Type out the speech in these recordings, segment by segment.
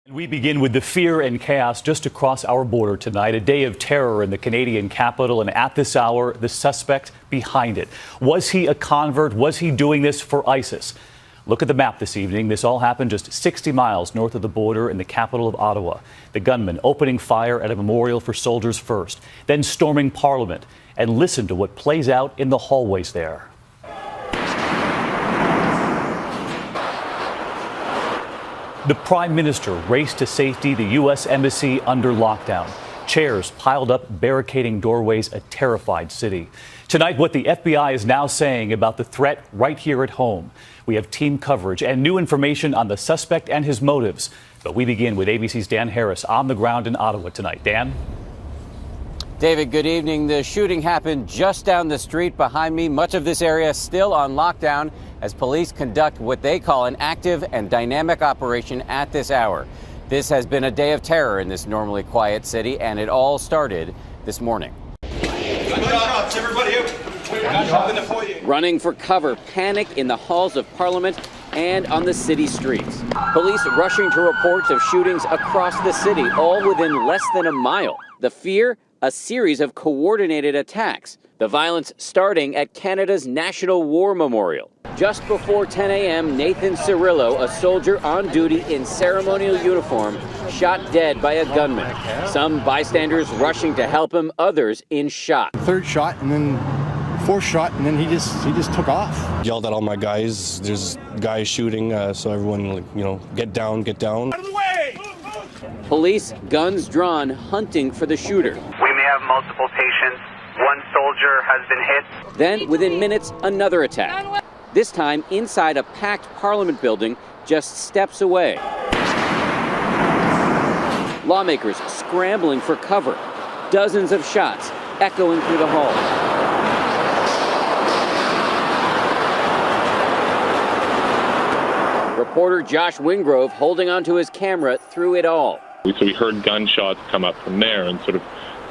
We begin with the fear and chaos just across our border tonight. A day of terror in the Canadian capital, and at this hour, the suspect behind it. Was he a convert? Was he doing this for ISIS? Look at the map this evening. This all happened just 60 miles north of the border in the capital of Ottawa. The gunman opening fire at a memorial for soldiers first, then storming Parliament. And listen to what plays out in the hallways there. The Prime Minister raced to safety, the U.S. Embassy under lockdown. Chairs piled up, barricading doorways, a terrified city. Tonight, what the FBI is now saying about the threat right here at home. We have team coverage and new information on the suspect and his motives. But we begin with ABC's Dan Harris on the ground in Ottawa tonight. Dan? David, good evening. The shooting happened just down the street behind me. Much of this area still on lockdown as police conduct what they call an active and dynamic operation at this hour. This has been a day of terror in this normally quiet city, and it all started this morning. Running for cover, panic in the halls of Parliament and on the city streets. Police rushing to reports of shootings across the city, all within less than a mile. The fear? A series of coordinated attacks. The violence starting at Canada's National War Memorial. Just before 10 a.m., Nathan Cirillo, a soldier on duty in ceremonial uniform, shot dead by a gunman. Some bystanders rushing to help him, others in shock. Third shot and then fourth shot, and then he just took off. Yelled at all my guys. There's guys shooting, so everyone, get down, get down. Out of the way! Police, guns drawn, hunting for the shooter. We may have multiple patients. One soldier has been hit. Then, within minutes, another attack. This time inside a packed Parliament building just steps away. Lawmakers scrambling for cover. Dozens of shots echoing through the halls. Reporter Josh Wingrove holding onto his camera through it all. So we heard gunshots come up from there, and sort of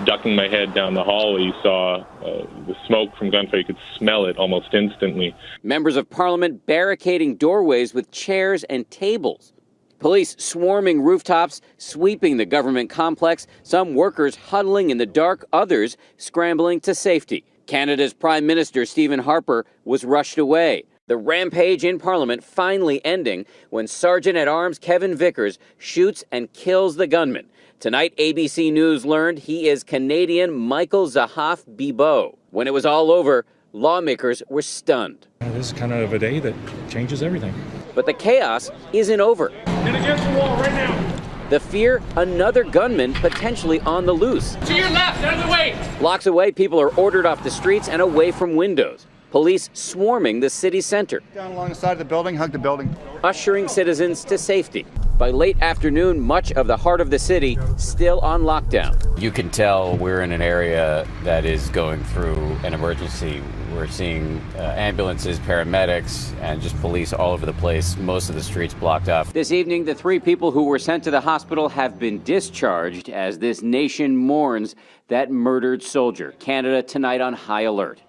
ducking my head down the hallway, you saw the smoke from gunfire. You could smell it almost instantly. Members of Parliament barricading doorways with chairs and tables. Police swarming rooftops, sweeping the government complex. Some workers huddling in the dark, others scrambling to safety. Canada's Prime Minister Stephen Harper was rushed away. The rampage in Parliament finally ending when Sergeant-at-Arms Kevin Vickers shoots and kills the gunman. Tonight, ABC News learned he is Canadian Michael Zahaf Bibeau. When it was all over, lawmakers were stunned. This is kind of a day that changes everything. But the chaos isn't over. Get against the wall right now. The fear, another gunman potentially on the loose. To your left, out of the way. Blocks away, people are ordered off the streets and away from windows. Police swarming the city center. Down along the side of the building, hug the building. Ushering citizens to safety. By late afternoon, much of the heart of the city still on lockdown. You can tell we're in an area that is going through an emergency. We're seeing ambulances, paramedics, and just police all over the place. Most of the streets blocked off. This evening, the 3 people who were sent to the hospital have been discharged as this nation mourns that murdered soldier. Canada tonight on high alert.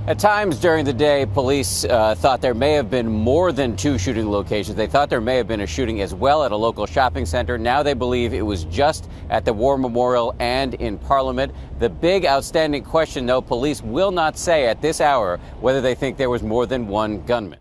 At times during the day, police thought there may have been more than 2 shooting locations. They thought there may have been a shooting as well at a local shopping center. Now they believe it was just at the War Memorial and in Parliament. The big outstanding question, though, police will not say at this hour whether they think there was more than one gunman.